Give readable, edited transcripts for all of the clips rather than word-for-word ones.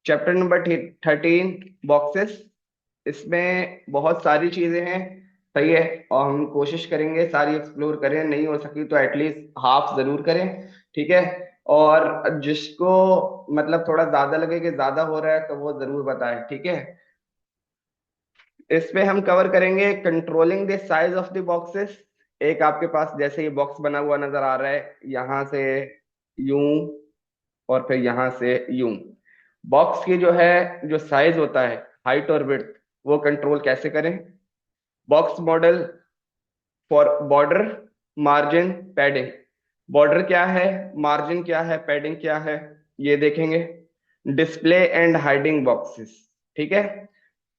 Chapter number 13, boxes. इसमें बहुत सारी चीजें हैं। सही है। और हम कोशिश करेंगे सारी एक्सप्लोर करें, नहीं हो सकी तो एटलीस्ट हाफ जरूर करें। ठीक है। और जिसको मतलब थोड़ा ज्यादा लगे कि ज्यादा हो रहा है तो वो जरूर बताएं। ठीक है। इसमें हम कवर करेंगे controlling the size of the boxes. एक आपके पास जैसे ये बॉक्स बना हुआ नजर आ रहा है, यहाँ से यूं और फिर यहाँ से यूं। बॉक्स की जो है जो साइज होता है, हाइट और विड्थ, वो कंट्रोल कैसे करें। Box model for border, margin, padding. Border क्या है, मार्जिन क्या है, पैडिंग क्या है, ये देखेंगे। Display and hiding boxes. ठीक है।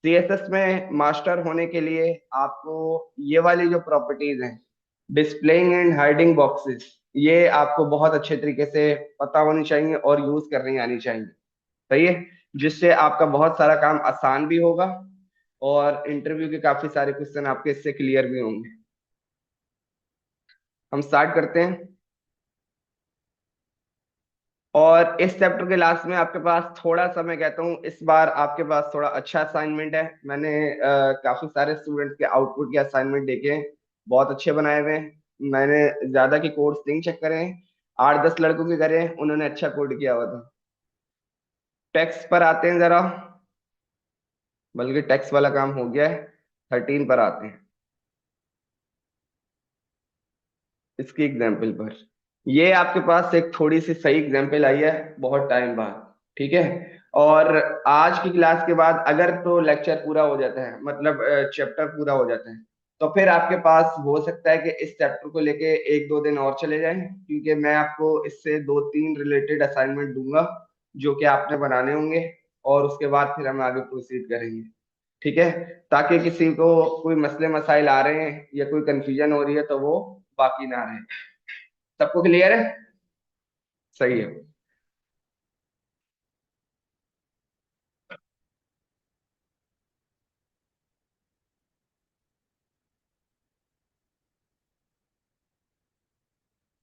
सीएसएस में मास्टर होने के लिए आपको ये वाली जो प्रॉपर्टीज हैं, डिस्प्लेइंग एंड हाइडिंग बॉक्सेस, ये आपको बहुत अच्छे तरीके से पता होनी चाहिए और यूज करनी आनी चाहिए। सही है। जिससे आपका बहुत सारा काम आसान भी होगा और इंटरव्यू के काफी सारे क्वेश्चन आपके इससे क्लियर भी होंगे। हम स्टार्ट करते हैं। और इस चैप्टर के लास्ट में आपके पास थोड़ा सा, मैं कहता हूँ इस बार आपके पास थोड़ा अच्छा असाइनमेंट है। मैंने काफी सारे स्टूडेंट्स के आउटपुट के असाइनमेंट देखे हैं, बहुत अच्छे बनाए हुए हैं। मैंने ज्यादा की कोड्स नहीं चेक करे हैं, 8-10 लड़कों के करे हैं, उन्होंने अच्छा कोड किया हुआ था। टेक्स्ट पर आते हैं जरा, बल्कि टेक्स्ट वाला काम हो गया है। 13 पर आते हैं, इसकी एग्जाम्पल पर। ये आपके पास एक थोड़ी सी सही एग्जाम्पल आई है बहुत टाइम बाद। ठीक है। और आज की क्लास के बाद अगर तो लेक्चर पूरा हो जाता है, मतलब चैप्टर पूरा हो जाता है, तो फिर आपके पास हो सकता है कि इस चैप्टर को लेके 1-2 दिन और चले जाएं, क्योंकि मैं आपको इससे 2-3 रिलेटेड असाइनमेंट दूंगा जो कि आपने बनाने होंगे। और उसके बाद फिर हम आगे प्रोसीड करेंगे। ठीक है। ताकि किसी को कोई मसले मसाइल आ रहे हैं या कोई कंफ्यूजन हो रही है तो वो बाकी ना रहे। सबको क्लियर है। सही है।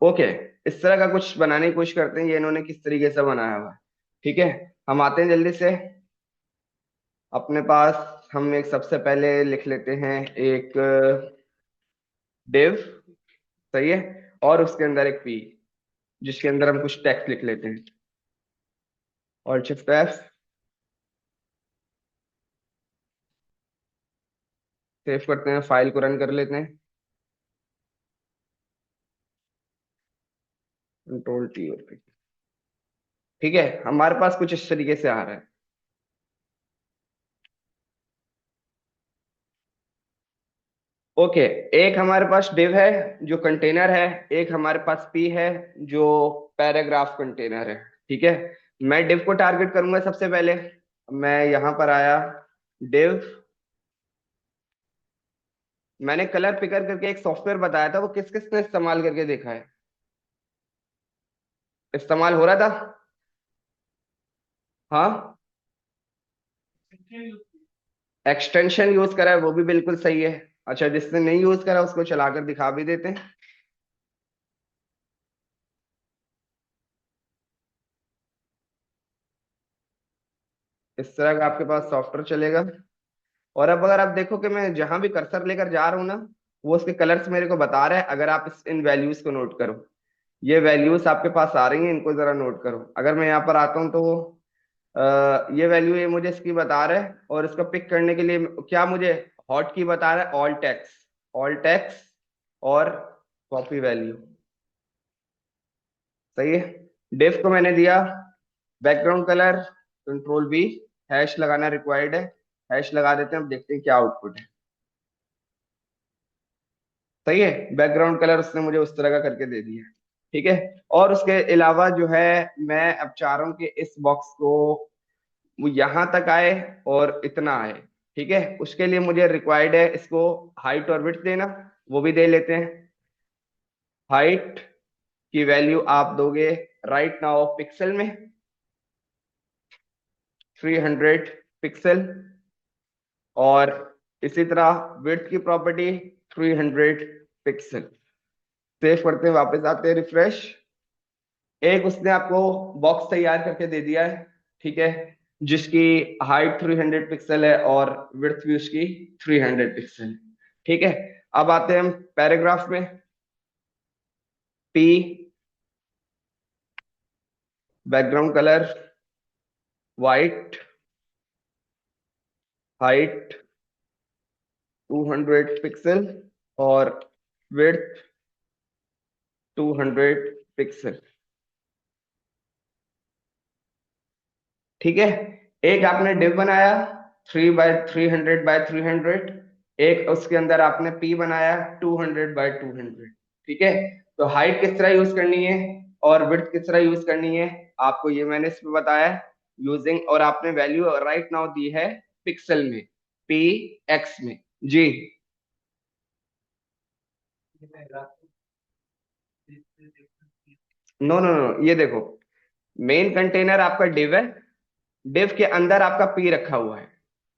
ओके। इस तरह का कुछ बनाने की कोशिश करते हैं, ये इन्होंने किस तरीके से बनाया हुआ है। ठीक है। हम आते हैं जल्दी से अपने पास। हम एक सबसे पहले लिख लेते हैं एक डिव। सही है। और उसके अंदर एक पी, जिसके अंदर हम कुछ टेक्स्ट लिख लेते हैं। और शिफ्ट एफ, सेव करते हैं, फाइल को रन कर लेते हैं। कंट्रोल टी और पी। ठीक है। हमारे पास कुछ इस तरीके से आ रहा है। ओके। एक हमारे पास div है जो कंटेनर है, एक हमारे पास p है जो पैराग्राफ कंटेनर है। ठीक है। मैं div को टारगेट करूंगा सबसे पहले। मैं यहां पर आया, div। मैंने कलर पिकर करके एक सॉफ्टवेयर बताया था, वो किस किस ने इस्तेमाल करके देखा है, इस्तेमाल हो रहा था। हाँ, एक्सटेंशन यूज करा है वो भी बिल्कुल सही है। अच्छा, जिसने नहीं यूज करा उसको चलाकर दिखा भी देते हैं। इस तरह का आपके पास सॉफ्टवेयर चलेगा। और अब अगर आप देखो कि मैं जहां भी कर्सर लेकर जा रहा हूँ ना, वो उसके कलर्स मेरे को बता रहा है। अगर आप इन वैल्यूज को नोट करो, ये वैल्यूज आपके पास आ रही हैं, इनको जरा नोट करो। अगर मैं यहाँ पर आता हूँ तो वो ये वैल्यू ये मुझे इसकी बता रहा है, और इसको पिक करने के लिए क्या मुझे हॉट की बता रहा है, ऑल टेक्स, ऑल टेक्स और कॉपी वैल्यू। सही है। डिफ को मैंने दिया background colour, control B, hash लगाना रिक्वायर्ड है। हैश लगा देते हैं, अब देखते हैं क्या आउटपुट है। सही है। बैकग्राउंड कलर उसने मुझे उस तरह का करके दे दिया। ठीक है। और उसके अलावा जो है, मैं अब चाह रहा हूँ कि इस बॉक्स को वो यहां तक आए और इतना आए। ठीक है। उसके लिए मुझे रिक्वायर्ड है इसको हाइट और विड्थ देना, वो भी दे लेते हैं। हाइट की वैल्यू आप दोगे राइट नाउ पिक्सल में, 300 पिक्सल। और इसी तरह विड्थ की प्रॉपर्टी 300 पिक्सल। सेव करते हैं, वापस आते हैं, रिफ्रेश। एक उसने आपको बॉक्स तैयार करके दे दिया है। ठीक है। जिसकी हाइट 300 पिक्सल है और विड्थ भी उसकी 300 पिक्सल। ठीक है, अब आते हैं हम पैराग्राफ में। P, background colour white, height 200 pixel और विड्थ 200 पिक्सल। ठीक है, एक आपने डिव बनाया 3 बाय 300 बाय 300, एक उसके अंदर आपने पी बनाया 200 बाय 200। ठीक है, तो हाइट किस तरह यूज करनी है और विड्थ किस तरह यूज करनी है, आपको ये मैंने इसमें बताया यूजिंग, और आपने वैल्यू राइट नाउ दी है पिक्सल में, पी एक्स में। जी। नो नो नो, ये देखो, मेन कंटेनर आपका डिव है, डिव के अंदर आपका पी रखा हुआ है।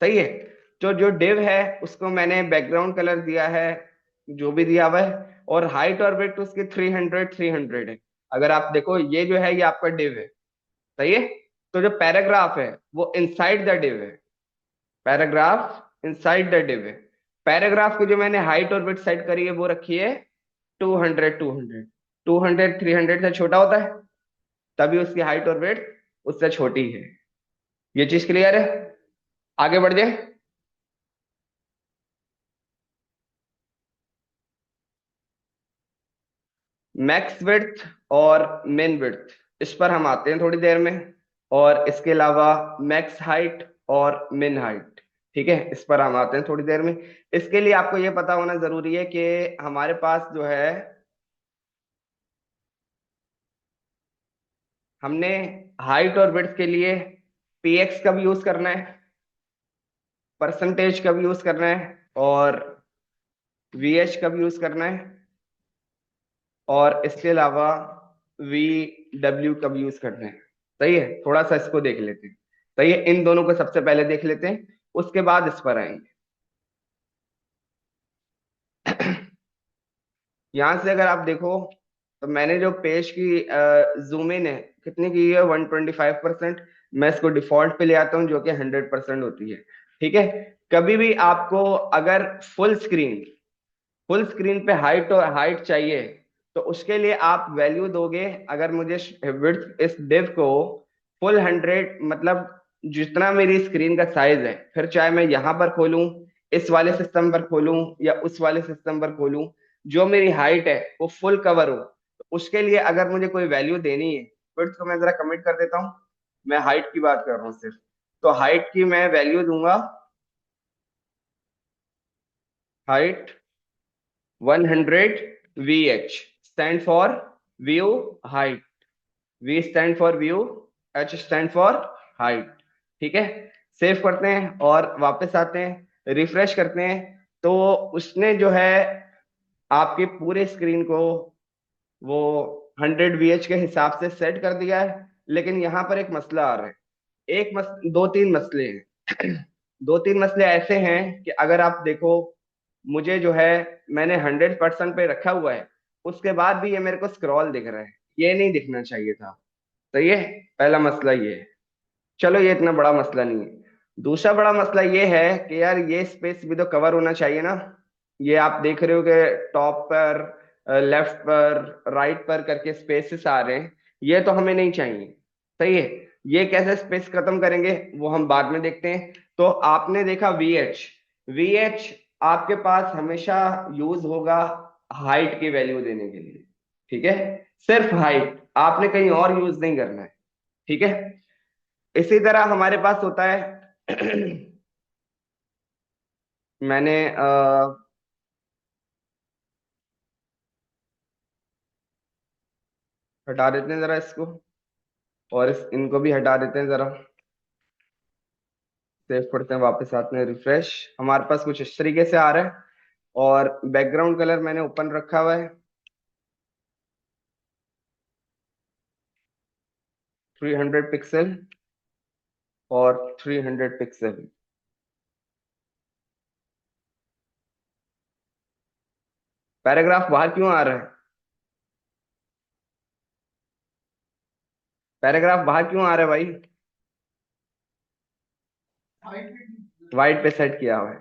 सही है, तो जो डिव है उसको मैंने बैकग्राउंड कलर दिया है, जो भी दिया हुआ है, और हाइट और वेट उसकी 300 है। अगर आप देखो ये जो है ये आपका डिव है। सही है, तो जो पैराग्राफ है वो इनसाइड द डिव है, पैराग्राफ इनसाइड द डिव है। पैराग्राफ की जो मैंने हाइट और वेट सेट करी है वो रखी है 200 200 300 से छोटा होता है, तभी उसकी हाइट और वेट उससे छोटी है। ये चीज क्लियर है? आगे बढ़ जाए। मैक्स विड्थ और मिन विड्थ, इस पर हम आते हैं थोड़ी देर में। और इसके अलावा मैक्स हाइट और मिन हाइट, ठीक है, इस पर हम आते हैं थोड़ी देर में। इसके लिए आपको ये पता होना जरूरी है कि हमारे पास जो है, हमने हाइट और विड्थ के लिए पीएक्स का भी यूज करना है, परसेंटेज का भी यूज करना है, और वीएच का भी यूज करना है, और इसके अलावा वी डब्ल्यू का भी यूज करना है। सही है, थोड़ा सा इसको देख लेते हैं। सही है, इन दोनों को सबसे पहले देख लेते हैं, उसके बाद इस पर आएंगे। यहां से अगर आप देखो तो मैंने जो पेज की जूम इन है कितनी की है, 125%। मैं इसको डिफॉल्ट पे ले आता हूँ जो कि 100% होती है। ठीक है, कभी भी आपको अगर फुल स्क्रीन पे हाइट चाहिए, तो उसके लिए आप वैल्यू दोगे। अगर मुझे विड्थ इस डिव को फुल 100, मतलब जितना मेरी स्क्रीन का साइज है, फिर चाहे मैं यहां पर खोलूं, इस वाले सिस्टम पर खोलूं या उस वाले सिस्टम पर खोलूं, जो मेरी हाइट है वो फुल कवर हो, तो उसके लिए अगर मुझे कोई वैल्यू देनी है, विड्थ को मैं जरा कमिट कर देता हूँ, मैं हाइट की बात कर रहा हूँ सिर्फ। तो हाइट की मैं वैल्यू दूंगा, height 100 VH stand for view height, V stand for view, H stand for height. ठीक है, सेव करते हैं और वापस आते हैं, रिफ्रेश करते हैं, तो उसने जो है आपके पूरे स्क्रीन को वो 100 VH के हिसाब से सेट कर दिया है। लेकिन यहाँ पर एक मसला आ रहा है, दो तीन मसले हैं। दो तीन मसले ऐसे हैं कि अगर आप देखो, मुझे जो है मैंने 100% पे रखा हुआ है, उसके बाद भी ये मेरे को स्क्रॉल दिख रहा है, ये नहीं दिखना चाहिए था। तो ये पहला मसला ये है। चलो ये इतना बड़ा मसला नहीं है। दूसरा बड़ा मसला ये है कि यार ये स्पेस भी तो कवर होना चाहिए ना। ये आप देख रहे हो कि टॉप पर, लेफ्ट पर, राइट पर करके स्पेसेस आ रहे हैं, ये तो हमें नहीं चाहिए। सही है, ये कैसे स्पेस खत्म करेंगे वो हम बाद में देखते हैं। तो आपने देखा वीएच, वीएच आपके पास हमेशा यूज होगा हाइट की वैल्यू देने के लिए। ठीक है, सिर्फ हाइट, आपने कहीं और यूज नहीं करना है। ठीक है, इसी तरह हमारे पास होता है। मैंने हटा देते हैं जरा इसको, और इनको भी हटा देते हैं जरा, सेव करते हैं, वापस आते हैं, रिफ्रेश। हमारे पास कुछ इस तरीके से आ रहा है, और बैकग्राउंड कलर मैंने ओपन रखा हुआ है 300 पिक्सल और 300 पिक्सल। पैराग्राफ बाहर क्यों आ रहा है? पैराग्राफ बाहर क्यों आ रहा है भाई? वाइट पे सेट किया हुआ है।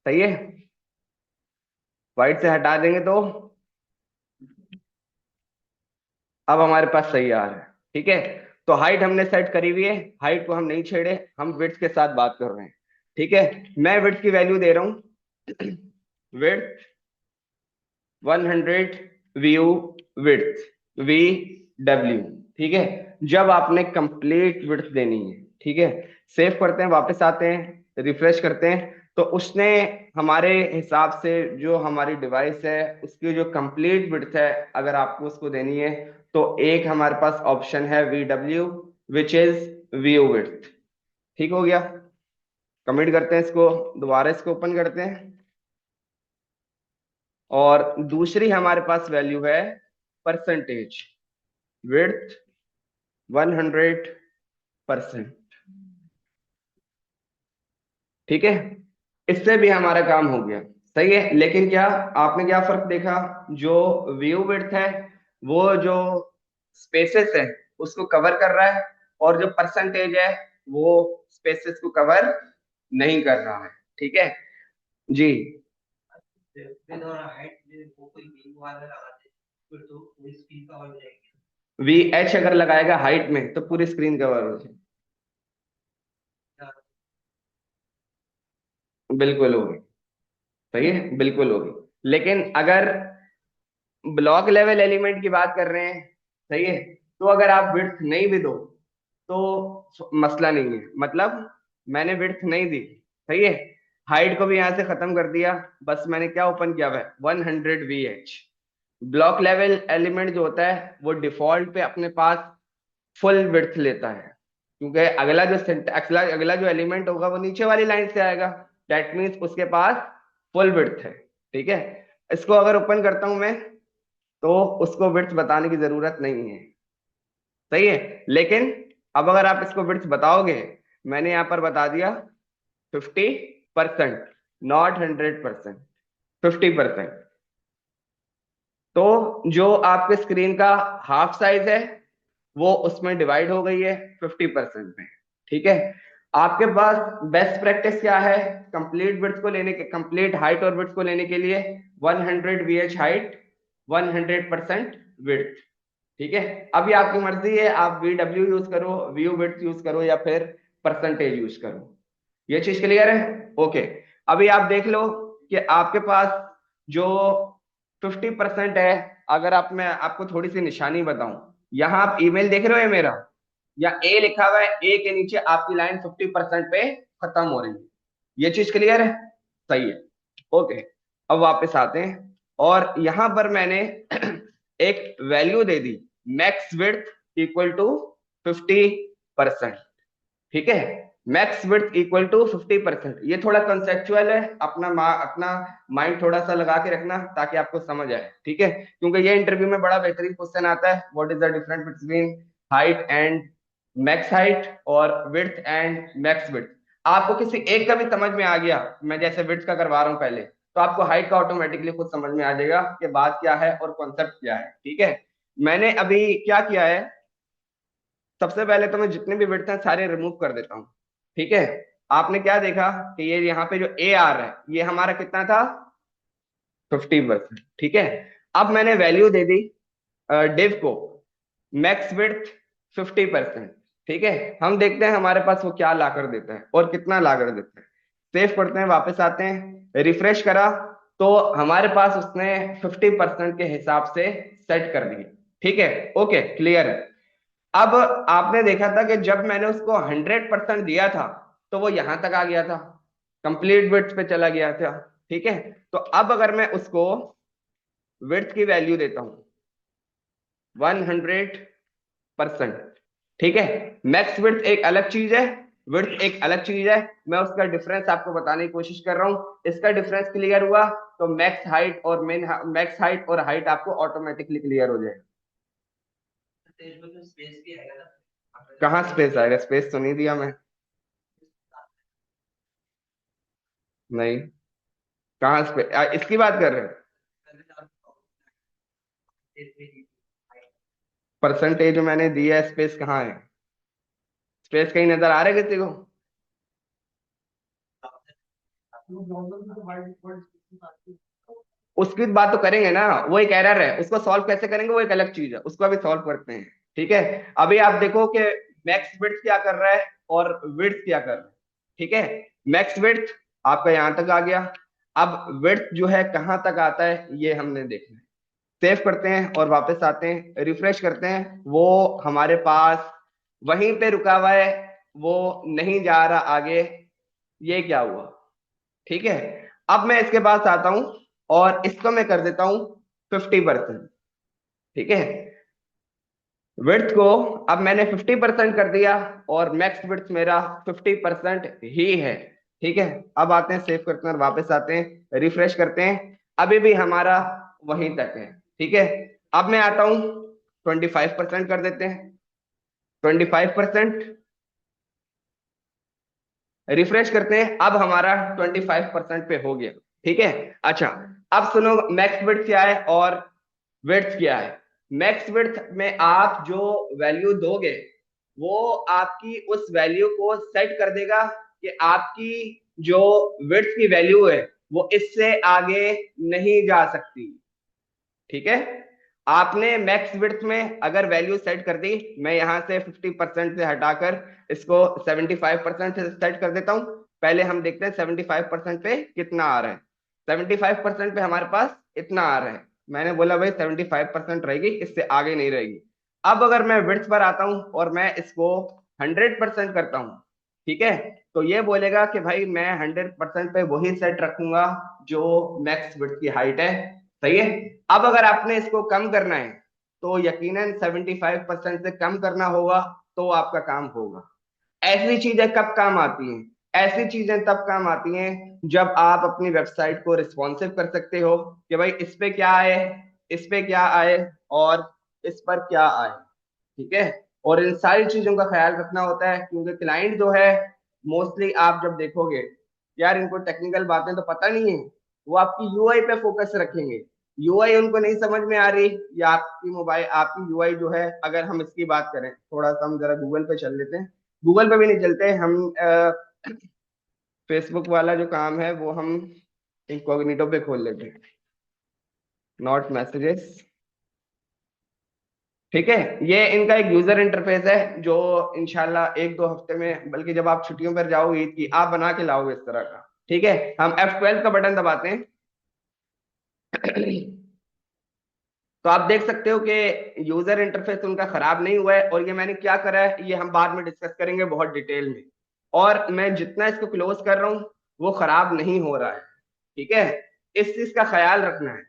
सही है, वाइट से हटा देंगे तो अब हमारे पास सही आ रहा है। ठीक है, तो हाइट हमने सेट करी हुई है, हाइट को हम नहीं छेड़े, हम विड्थ के साथ बात कर रहे हैं। ठीक है, मैं विड्थ की वैल्यू दे रहा हूं width 100 view width V W. ठीक है, जब आपने कंप्लीट विड्थ देनी है, ठीक है, सेव करते हैं, वापस आते हैं, रिफ्रेश करते हैं, तो उसने हमारे हिसाब से जो हमारी डिवाइस है उसकी जो कंप्लीट विड्थ है अगर आपको उसको देनी है, तो एक हमारे पास ऑप्शन है V W which is view width. ठीक हो गया, कमिट करते हैं इसको, दोबारा इसको ओपन करते हैं, और दूसरी हमारे पास वैल्यू है परसेंटेज विड्थ 100%। ठीक है, इससे भी हमारा काम हो गया। सही है, लेकिन क्या आपने क्या फर्क देखा, जो व्यू विड्थ है वो जो स्पेसेस है उसको कवर कर रहा है, और जो परसेंटेज है वो स्पेसेस को कवर नहीं कर रहा है। ठीक है जी। वी एच अगर लगाएगा हाइट में तो पूरी स्क्रीन कवर हो जाए। बिल्कुल होगी, सही है, बिल्कुल होगी। लेकिन अगर ब्लॉक लेवल एलिमेंट की बात कर रहे हैं, सही है, तो अगर आप विड्थ नहीं भी दो तो मसला नहीं है, मतलब मैंने विड्थ नहीं दी, सही है, हाइट को भी यहां से खत्म कर दिया, बस मैंने क्या ओपन किया हुआ है 100 VH। ब्लॉक लेवल एलिमेंट जो होता है वो डिफॉल्ट पे अपने पास फुल विड्थ लेता है, क्योंकि अगला अगला जो एलिमेंट होगा वो नीचे वाली लाइन से आएगा, दैट मीन्स उसके पास फुल विड्थ है। ठीक है, इसको अगर ओपन करता हूं मैं तो उसको विड्थ बताने की जरूरत नहीं है। सही है, लेकिन अब अगर आप इसको विड्थ बताओगे, मैंने यहां पर बता दिया 50%, नॉट 100%, 50%, तो जो आपके स्क्रीन का हाफ साइज है वो उसमें डिवाइड हो गई है 50% में। ठीक है, आपके पास बेस्ट प्रैक्टिस क्या है, कंप्लीट विड्थ को लेने के, कंप्लीट हाइट और विड्थ को लेने के लिए 100 VH हाइट, 100% विड्थ। ठीक है, अभी आपकी मर्जी है, आप वी डब्ल्यू यूज करो, व्यू विड्थ यूज करो, या फिर परसेंटेज यूज करो। ये चीज क्लियर है? ओके, अभी आप देख लो कि आपके पास जो 50% है, अगर आप, मैं आपको थोड़ी सी निशानी बताऊं, यहाँ आप ईमेल देख रहे हो ये मेरा, या ए लिखा हुआ है, ए के नीचे आपकी लाइन 50% पे खत्म हो रही है। ये चीज क्लियर है? सही है, ओके। अब वापस आते हैं, और यहां पर मैंने एक वैल्यू दे दी, मैक्स विड्थ इक्वल टू 50%। ठीक है, मैक्स विड्थ इक्वल टू 50%। ये थोड़ा कंसेप्चुअल है, अपना माइंड थोड़ा सा लगा के रखना ताकि आपको समझ आए। ठीक है, क्योंकि ये इंटरव्यू में बड़ा बेहतरीन क्वेश्चन आता है, what is the difference between height and max height और विड्थ एंड मैक्स विड्थ। आपको किसी एक का भी समझ में आ गया, मैं जैसे विड्थ का करवा रहा हूं पहले, तो आपको हाइट का ऑटोमेटिकली खुद समझ में आ जाएगा कि बात क्या है और कॉन्सेप्ट क्या है। ठीक है, मैंने अभी क्या किया है, सबसे पहले तो मैं जितने भी विड्थ हैं सारे रिमूव कर देता हूँ। ठीक है, आपने क्या देखा कि ये यहाँ पे जो ए आ रहा है ये हमारा कितना था, 50%। ठीक है, अब मैंने वैल्यू दे दी डिव को, मैक्स विड्थ 50%। ठीक है, हम देखते हैं हमारे पास वो क्या लाकर देता है और कितना लाकर देता है। सेव करते हैं, वापस आते हैं, रिफ्रेश करा, तो हमारे पास उसने 50% के हिसाब से सेट कर दिए। ठीक है, ओके, क्लियर है। अब आपने देखा था कि जब मैंने उसको 100% दिया था तो वो यहां तक आ गया था, कंप्लीट विड्थ पे चला गया था। ठीक है, तो अब अगर मैं उसको विड्थ की वैल्यू देता हूं 100%, ठीक है, मैक्स विड्थ एक अलग चीज है, विड्थ एक अलग चीज है, मैं उसका डिफरेंस आपको बताने की कोशिश कर रहा हूं। इसका डिफरेंस क्लियर हुआ तो मैक्स हाइट और हाइट आपको ऑटोमेटिकली क्लियर हो जाएगा। कहाँ स्पेस आएगा, स्पेस तो नहीं दिया मैं। नहीं, कहाँ स्पेस, इसकी बात कर रहे हैं? परसेंटेज मैंने दिया है, स्पेस कहाँ है? स्पेस कहीं नजर आ रहा है किसी को? उसकी बात तो करेंगे ना, वो एक एरर है, उसको सॉल्व कैसे करेंगे वो एक अलग चीज है, उसको अभी सॉल्व करते हैं। ठीक है, अभी आप देखो कि मैक्स विड्थ क्या कर रहा है और विड्थ क्या कर रहा है। ठीक है, मैक्स विड्थ आपका यहां तक आ गया। अब विड्थ जो है कहां तक आता है ये हमने देखना है। सेव करते हैं और वापस आते हैं, रिफ्रेश करते हैं, वो हमारे पास वहीं पे रुका हुआ है, वो नहीं जा रहा आगे। ये क्या हुआ? ठीक है, अब मैं इसके पास आता हूं और इसको मैं कर देता हूं 50%। ठीक है, विड्थ को अब मैंने 50% कर दिया और मैक्स विड्थ मेरा 50% ही है। ठीक है, अब आते हैं, सेव करते हैं और वापस आते हैं, रिफ्रेश करते हैं, अभी भी हमारा वहीं तक है। ठीक है, अब मैं आता हूं, 25% कर देते हैं, 25%, रिफ्रेश करते हैं, अब हमारा 25% पे हो गया। ठीक है, अच्छा, अब सुनो मैक्स विड्थ क्या है और विड्थ क्या है। मैक्स विड्थ में आप जो वैल्यू दोगे वो आपकी उस वैल्यू को सेट कर देगा कि आपकी जो विड्थ की वैल्यू है वो इससे आगे नहीं जा सकती। ठीक है, आपने मैक्स विड्थ में अगर वैल्यू सेट कर दी, मैं यहां से 50% से हटाकर इसको 75% से सेट कर देता हूं। पहले हम देखते हैं 75% पे कितना आ रहा है। 75% पे हमारे पास इतना आ रहा है, मैंने बोला भाई 75% रहेगी, इससे आगे नहीं रहेगी। अब अगर मैं विड्थ पर आता हूं और मैं इसको 100% करता हूं, ठीक है, तो ये बोलेगा कि भाई मैं 100% पे वही सेट रखूंगा जो मैक्स विड्थ की हाइट है। सही है, अब अगर आपने इसको कम करना है तो यकीनन 75% से कम करना होगा, तो आपका काम होगा। ऐसी चीजें कब काम आती हैं? ऐसी चीजें तब काम आती हैं जब आप अपनी वेबसाइट को रिस्पॉन्सिव कर सकते हो कि भाई इस पे क्या आए, इस पे क्या आए और इस पर क्या आए। ठीक है, और इन सारी चीजों का ख्याल रखना होता है, क्योंकि क्लाइंट जो है मोस्टली आप जब देखोगे, यार इनको टेक्निकल बातें तो पता नहीं है, वो आपकी यूआई पे फोकस रखेंगे। यूआई उनको नहीं समझ में आ रही, या आपकी मोबाइल आपकी यूआई जो है, अगर हम इसकी बात करें थोड़ा सा, हम जरा गूगल पे चल लेते हैं, गूगल पे भी नहीं चलते हम, फेसबुक वाला जो काम है वो हम इनकॉग्निटो पे खोल लेते हैं, नॉट मैसेजेस। ठीक है, ये इनका एक यूजर इंटरफेस है जो इंशाल्लाह एक दो हफ्ते में, बल्कि जब आप छुट्टियों पर जाओगे ईद की, आप बना के लाओगे इस तरह का। ठीक है, हम F12 का बटन दबाते हैं तो आप देख सकते हो कि यूजर इंटरफेस उनका खराब नहीं हुआ है, और ये मैंने क्या करा है ये हम बाद में डिस्कस करेंगे बहुत डिटेल में। और मैं जितना इसको क्लोज कर रहा हूँ वो खराब नहीं हो रहा है। ठीक है, इस चीज का ख्याल रखना है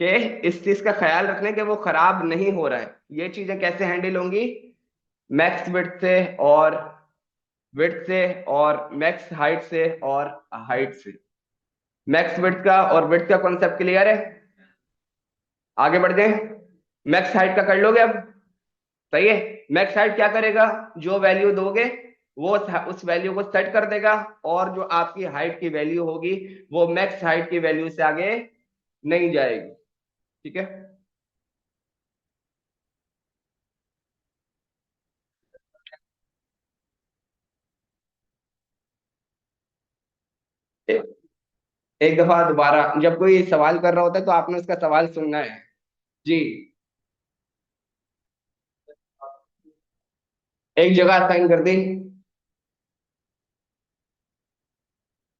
कि इस चीज का ख्याल रखना है कि वो खराब नहीं हो रहा है। ये चीजें कैसे हैंडल होंगी? मैक्स विड्थ से और विड्थ से और मैक्स हाइट से और हाइट से। मैक्स विड्थ का और विड्थ का कॉन्सेप्ट क्लियर है? आगे बढ़ जाएं, मैक्स हाइट का कर लोगे अब? सही है, मैक्स हाइट क्या करेगा, जो वैल्यू दोगे वो उस वैल्यू को सेट कर देगा, और जो आपकी हाइट की वैल्यू होगी वो मैक्स हाइट की वैल्यू से आगे नहीं जाएगी। ठीक है, ए- एक दफा दोबारा, जब कोई सवाल कर रहा होता है तो आपने उसका सवाल सुनना है। जी, एक जगह असाइन कर दी,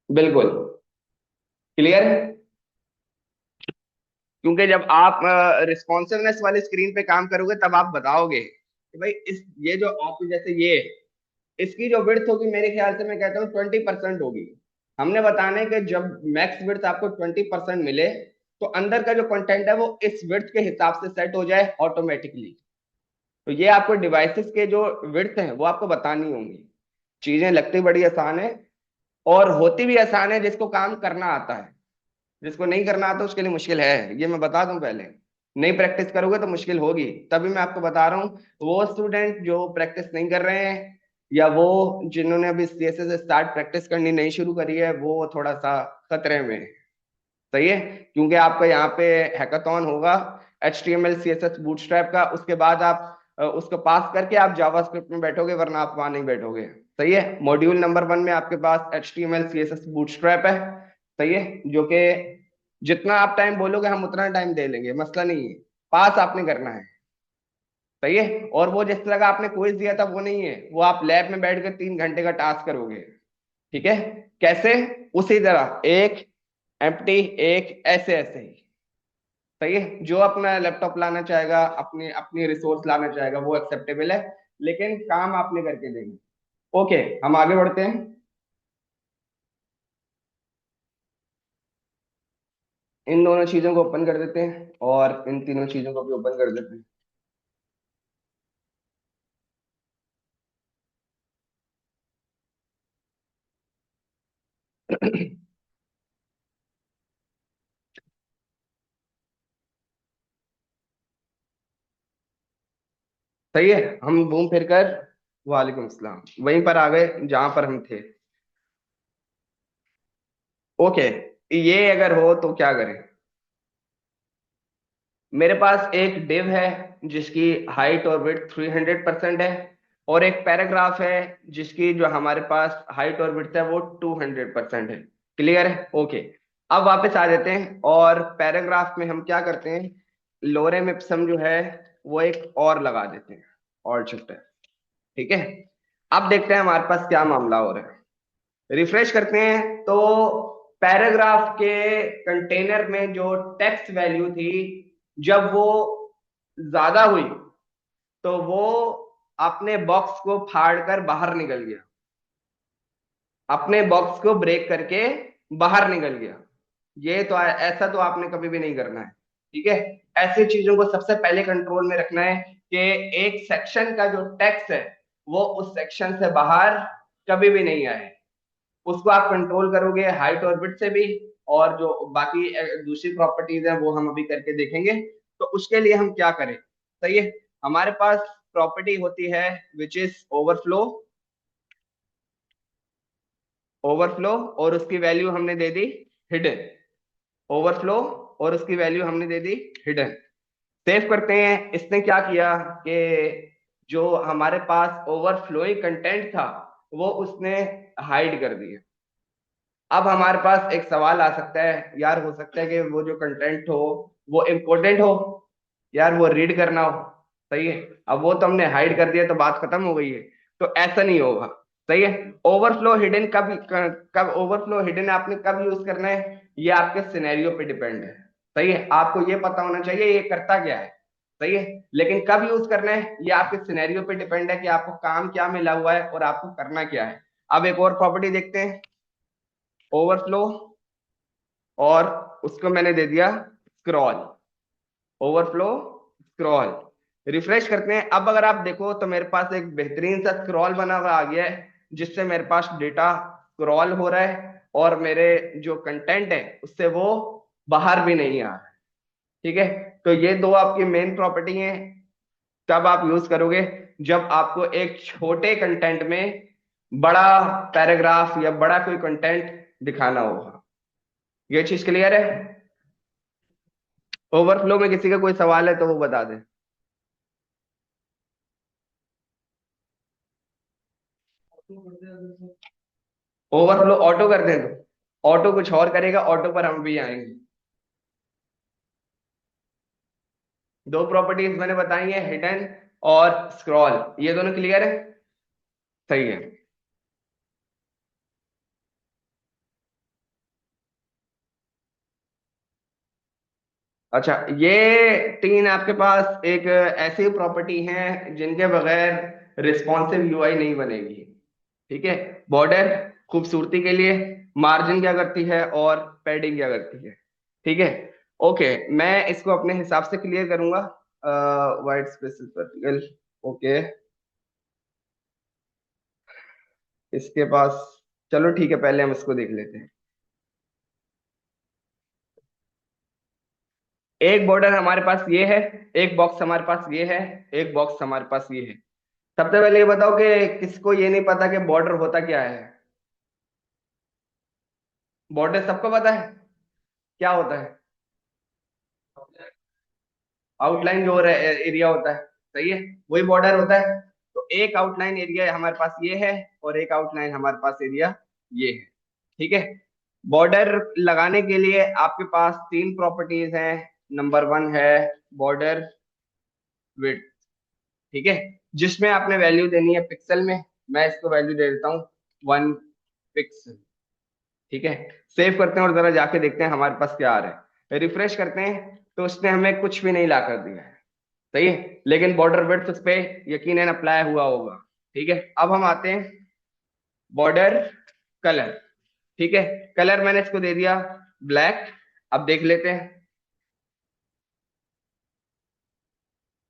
बिल्कुल क्लियर। क्योंकि जब आप रिस्पॉन्सिवनेस वाले स्क्रीन पे काम करोगे तब आप बताओगे कि भाई इस ये जो आप जैसे ये इसकी जो विड्थ होगी, मेरे ख्याल से मैं कहता हूँ 20% होगी। हमने बताना है कि जब मैक्स विड्थ आपको 20% मिले तो अंदर का जो कंटेंट है वो इस विड्थ के हिसाब से सेट हो जाए ऑटोमेटिकली। तो ये आपको डिवाइसेस के जो विड्थ हैं वो आपको बतानी होंगी। चीजें लगती बड़ी आसान है और होती भी आसान है, जिसको काम करना आता है। जिसको नहीं करना आता उसके लिए मुश्किल है, ये मैं बता दूं पहले। नहीं प्रैक्टिस करोगे तो मुश्किल होगी, तभी मैं आपको बता रहा हूँ। वो स्टूडेंट जो प्रैक्टिस नहीं कर रहे हैं, या वो जिन्होंने अभी सीएसएस स्टार्ट प्रैक्टिस करनी नहीं शुरू करी है, वो थोड़ा सा खतरे में है। सही है, क्योंकि आपका यहाँ पे हैकाथॉन होगा HTML CSS बूटस्ट्रैप का, उसके बाद आप उसको पास करके आप जावास्क्रिप्ट में बैठोगे, वरना आप वहां नहीं बैठोगे। सही है। मॉड्यूल नंबर 1 में आपके पास HTML CSS बूटस्ट्रैप है। सही है। जो कि जितना आप टाइम बोलोगे हम उतना टाइम दे लेंगे, मसला नहीं है। पास आपने करना है। सही है। और वो जिस तरह का आपने क्विज दिया था वो नहीं है, वो आप लैब में बैठ कर 3 घंटे का टास्क करोगे। ठीक है। कैसे? उसी तरह एक एम्प्टी, एक ऐसे ऐसे ही। सही है। जो अपना लैपटॉप लाना चाहेगा, अपनी अपनी रिसोर्स लाना चाहेगा, वो एक्सेप्टेबल है, लेकिन काम आपने करके देंगे। ओके, हम आगे बढ़ते हैं। इन दोनों चीजों को ओपन कर देते हैं और इन तीनों चीजों को भी ओपन कर देते हैं। सही है। हम घूम फिर कर वालेकुम सलाम वहीं पर आ गए जहां पर हम थे। ओके, ये अगर हो तो क्या करें? मेरे पास एक डिव है जिसकी हाइट और विड्थ 300% है, और एक पैराग्राफ है जिसकी जो हमारे पास हाइट और विड्थ है वो 200% है। क्लियर है? ओके। अब वापस आ जाते हैं और पैराग्राफ में हम क्या करते हैं, लोरेम इप्सम जो है वो एक और लगा देते हैं, और चैप्टर। ठीक है। अब देखते हैं हमारे पास क्या मामला हो रहा है। रिफ्रेश करते हैं तो पैराग्राफ के कंटेनर में जो टेक्स्ट वैल्यू थी, जब वो ज्यादा हुई तो वो अपने बॉक्स को फाड़ कर बाहर निकल गया, अपने बॉक्स को ब्रेक करके बाहर निकल गया। ये तो ऐसा तो आपने कभी भी नहीं करना है। ठीक है। ऐसी चीजों को सबसे पहले कंट्रोल में रखना है कि एक सेक्शन का जो टेक्स्ट है वो उस सेक्शन से बाहर कभी भी नहीं आए। उसको आप कंट्रोल करोगे हाइट और विड्थ से भी, और जो बाकी दूसरी प्रॉपर्टीज है वो हम अभी करके देखेंगे। तो उसके लिए हम क्या करें? सही है। हमारे पास प्रॉपर्टी होती है विच इज ओवरफ्लो। ओवरफ्लो और उसकी वैल्यू हमने दे दी हिडन। ओवरफ्लो और उसकी वैल्यू हमने दे दी हिडन। सेव करते हैं। इसने क्या किया कि जो हमारे पास ओवरफ्लोइंग कंटेंट था वो उसने हाइड कर दिया। अब हमारे पास एक सवाल आ सकता है, यार हो सकता है कि वो जो कंटेंट हो वो इम्पोर्टेंट हो, यार वो रीड करना हो। सही है। अब वो तो हमने हाइड कर दिया तो बात खत्म हो गई है। तो ऐसा नहीं होगा। सही है। ओवरफ्लो हिडन कब कब ओवरफ्लो हिडन आपने कब यूज करना है, ये आपके सिनेरियो पे डिपेंड है। सही है। आपको ये पता होना चाहिए ये करता क्या है। सही है। लेकिन कब यूज करना है ये आपके सिनेरियो पे डिपेंड है कि आपको काम क्या मिला हुआ है और आपको करना क्या है। अब एक और प्रॉपर्टी देखते हैं, ओवरफ्लो, और उसको मैंने दे दिया स्क्रॉल। Overflow, scroll. रिफ्रेश करते हैं। अब अगर आप देखो तो मेरे पास एक बेहतरीन सा स्क्रॉल बना हुआ आ गया है, जिससे मेरे पास डेटा स्क्रॉल हो रहा है और मेरे जो कंटेंट है उससे वो बाहर भी नहीं आ रहा है। ठीक है। तो ये दो आपकी मेन प्रॉपर्टी हैं। कब आप यूज करोगे? जब आपको एक छोटे कंटेंट में बड़ा पैराग्राफ या बड़ा कोई कंटेंट दिखाना होगा। ये चीज क्लियर है? ओवरफ्लो में किसी का कोई सवाल है तो वो बता दे। ओवरफ्लो ऑटो कर दें तो ऑटो कुछ और करेगा, ऑटो पर हम भी आएंगे। दो प्रॉपर्टीज मैंने बताई हैं, हिडन और स्क्रॉल, ये दोनों क्लियर है? सही है। अच्छा, ये तीन आपके पास एक ऐसी प्रॉपर्टी हैं जिनके बगैर रिस्पॉन्सिव यूआई नहीं बनेगी। ठीक है। बॉर्डर खूबसूरती के लिए, मार्जिन क्या करती है और पैडिंग क्या करती है। ठीक है। ओके, मैं इसको अपने हिसाब से क्लियर करूंगा। White spaces vertical. ओके, इसके पास, चलो ठीक है, पहले हम इसको देख लेते हैं। एक बॉर्डर हमारे पास ये है, एक बॉक्स हमारे पास ये है, एक बॉक्स हमारे पास ये है। सबसे पहले ये बताओ कि किसको ये नहीं पता कि बॉर्डर होता क्या है? बॉर्डर सबको पता है क्या होता है? आउटलाइन जो एरिया होता है। सही है, वही बॉर्डर होता है। तो एक आउटलाइन एरिया हमारे पास ये है, और एक आउटलाइन हमारे पास एरिया ये है। ठीक है। बॉर्डर लगाने के लिए आपके पास तीन प्रॉपर्टीज हैं। नंबर वन है बॉर्डर विड्थ। ठीक है, जिसमें आपने वैल्यू देनी है पिक्सल में। मैं इसको वैल्यू दे देता हूँ 1 पिक्सल। ठीक है, सेव करते हैं और जरा जाके देखते हैं हमारे पास क्या आ रहा है। रिफ्रेश करते हैं तो उसने हमें कुछ भी नहीं ला कर दिया है। सही है, लेकिन बॉर्डर विड्थ उस पे यकीनन अप्लाई हुआ होगा। ठीक है, अब हम आते हैं बॉर्डर कलर। ठीक है, कलर मैंने इसको दे दिया ब्लैक। अब देख लेते हैं,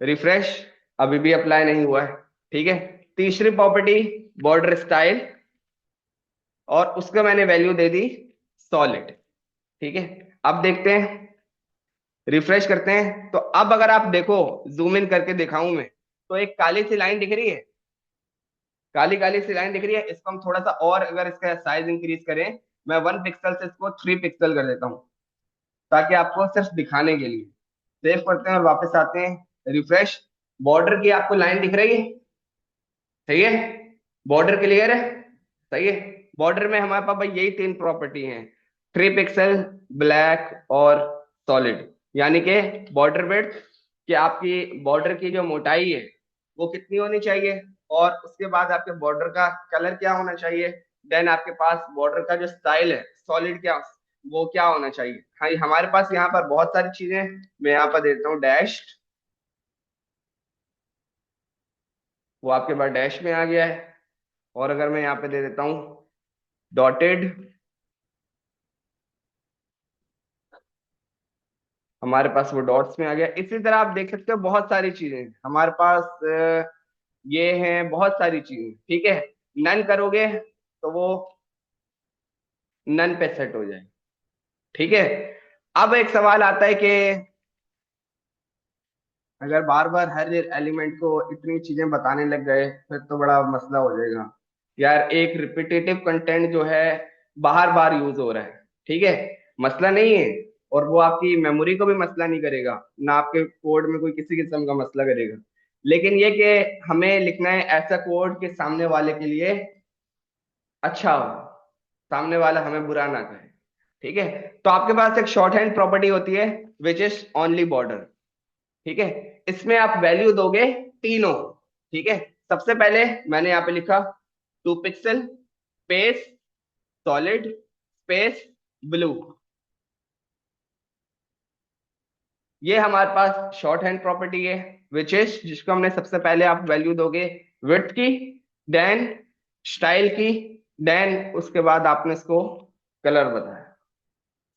रिफ्रेश, अभी भी अप्लाई नहीं हुआ है। ठीक है, तीसरी प्रॉपर्टी बॉर्डर स्टाइल, और उसका मैंने वैल्यू दे दी सॉलिड। ठीक है, अब देखते हैं, रिफ्रेश करते हैं तो अब अगर आप देखो, जूम इन करके दिखाऊं मैं, तो एक काली सी लाइन दिख रही है। काली काली सी लाइन दिख रही है, इसको हम थोड़ा सा और अगर इसका साइज इंक्रीज करें, मैं 1 पिक्सल से इसको 3 पिक्सल कर देता हूं, ताकि आपको सिर्फ दिखाने के लिए। सेव करते हैं और वापस आते हैं, रिफ्रेश। बॉर्डर की आपको लाइन दिख रही है? सही है, बॉर्डर क्लियर है? सही है, बॉर्डर में हमारे पास भाई यही तीन प्रॉपर्टी हैं, 3 पिक्सल, ब्लैक और सॉलिड। यानी कि बॉर्डर विड्थ, कि आपकी बॉर्डर की जो मोटाई है वो कितनी होनी चाहिए, और उसके बाद आपके बॉर्डर का कलर क्या होना चाहिए, देन आपके पास बॉर्डर का जो स्टाइल है सॉलिड क्या, वो क्या होना चाहिए। हाँ, हमारे पास यहाँ पर बहुत सारी चीजें हैं। मैं यहाँ पर देता हूँ डैश, वो आपके पास डैश में आ गया है। और अगर मैं यहाँ पे दे देता हूँ डॉटेड, हमारे पास वो डॉट्स में आ गया। इसी तरह आप देख सकते हो बहुत सारी चीजें हमारे पास ये हैं, बहुत सारी चीजें। ठीक है, नन करोगे तो वो नन पे सेट हो जाए। ठीक है, अब एक सवाल आता है कि अगर बार बार हर एलिमेंट को इतनी चीजें बताने लग गए, फिर तो बड़ा मसला हो जाएगा यार। एक रिपीटेटिव कंटेंट जो है बार बार यूज हो रहा है, ठीक है, मसला नहीं है। और वो आपकी मेमोरी को भी मसला नहीं करेगा, ना आपके कोड में कोई किसी किस्म का मसला करेगा। लेकिन ये कि हमें लिखना है ऐसा कोड कि सामने वाले के लिए अच्छा हो, सामने वाला हमें बुरा ना कहे। ठीक है, तो आपके पास एक शॉर्ट हैंड प्रॉपर्टी होती है विच इज ओनली बॉर्डर। ठीक है, इसमें आप वैल्यू दोगे तीनों। ठीक है, सबसे पहले मैंने यहां पे लिखा 2 pixel space solid space blue. ये हमारे पास शॉर्ट हैंड प्रॉपर्टी है विच इज, जिसको हमने सबसे पहले आप वैल्यू दोगे विड्थ की, देन स्टाइल की, देन उसके बाद आपने इसको कलर बताया।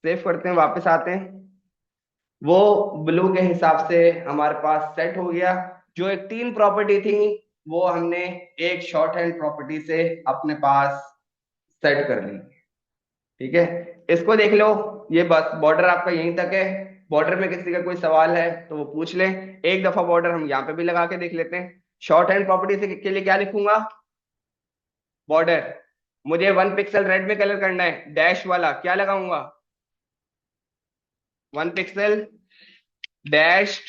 सेव करते हैं, वापस आते हैं, वो ब्लू के हिसाब से हमारे पास सेट हो गया। जो एक तीन प्रॉपर्टी थी वो हमने एक शॉर्ट हैंड प्रॉपर्टी से अपने पास सेट कर ली। ठीक है, इसको देख लो, ये बस बॉर्डर आपका यहीं तक है। बॉर्डर में किसी का कोई सवाल है तो वो पूछ ले। एक दफा बॉर्डर हम यहाँ पे भी लगा के देख लेते हैं। शॉर्ट हैंड प्रॉपर्टी से के लिए क्या लिखूंगा, बॉर्डर, मुझे 1 पिक्सल रेड में कलर करना है, डैश वाला क्या लगाऊंगा, 1 पिक्सल डैश,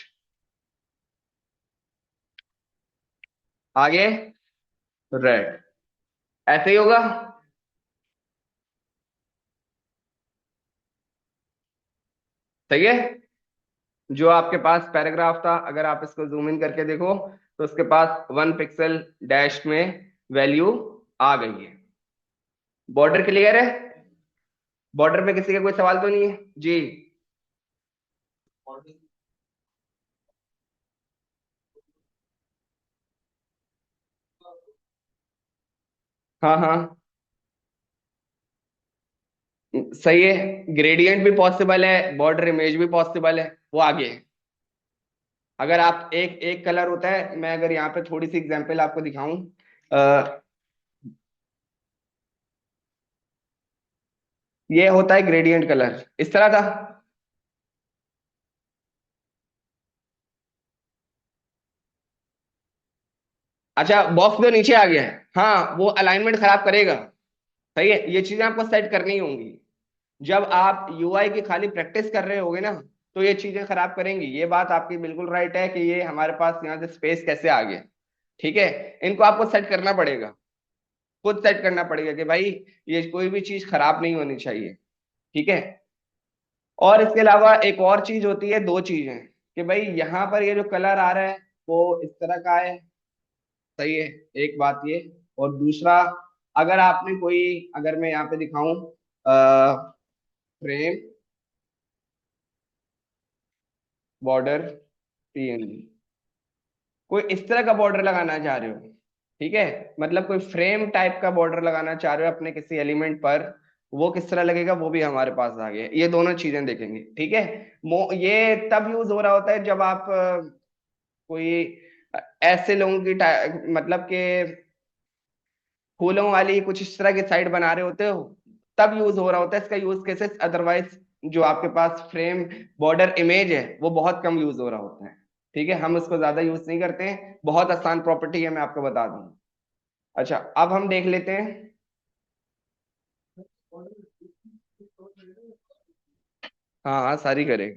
आगे रेड, ऐसे ही होगा। सही है, जो आपके पास पैराग्राफ था, अगर आप इसको जूम इन करके देखो तो उसके पास 1 पिक्सल डैश में वैल्यू आ गई है। बॉर्डर क्लियर है? बॉर्डर पे किसी का कोई सवाल तो नहीं है जी? हाँ हाँ, सही है, ग्रेडियंट भी पॉसिबल है, बॉर्डर इमेज भी पॉसिबल है, वो आगे है। अगर आप एक एक कलर होता है, मैं अगर यहाँ पे थोड़ी सी एग्जांपल आपको दिखाऊं, ये होता है ग्रेडियंट कलर इस तरह का। अच्छा, बॉक्स तो नीचे आ गया है, हाँ वो अलाइनमेंट खराब करेगा। सही है, ये चीजें आपको सेट करनी होंगी। जब आप यूआई की खाली प्रैक्टिस कर रहे होगे ना, तो ये चीजें खराब करेंगी। ये बात आपकी बिल्कुल राइट है कि ये हमारे पास यहाँ से स्पेस कैसे आ गया। ठीक है, इनको आपको सेट करना पड़ेगा, खुद सेट करना पड़ेगा कि भाई ये कोई भी चीज खराब नहीं होनी चाहिए। ठीक है। और इसके अलावा एक और चीज होती है, दो चीजें, कि भाई यहाँ पर ये जो कलर आ रहा है वो इस तरह का है। सही है, एक बात ये। और दूसरा, अगर आपने कोई, अगर मैं यहाँ पे दिखाऊं फ्रेम बॉर्डर पीएनजी, कोई इस तरह का बॉर्डर लगाना चाह रहे हो, ठीक है, मतलब कोई फ्रेम टाइप का बॉर्डर लगाना चाह रहे हो अपने किसी एलिमेंट पर, वो किस तरह लगेगा वो भी हमारे पास आ गया। ये दोनों चीजें देखेंगे। ठीक है। ये तब यूज हो रहा होता है जब आप कोई ऐसे लोगों की मतलब के फूलों वाली कुछ इस तरह की साइड बना रहे होते हो, तब यूज हो रहा होता है इसका यूज केसेस। अदरवाइज जो आपके पास फ्रेम बॉर्डर इमेज है वो बहुत कम यूज हो रहा होता है। ठीक है, हम उसको ज्यादा यूज नहीं करते हैं, बहुत आसान प्रॉपर्टी है, मैं आपको बता दूं। अच्छा, अब हम देख लेते हैं। हाँ हाँ, सारी करें।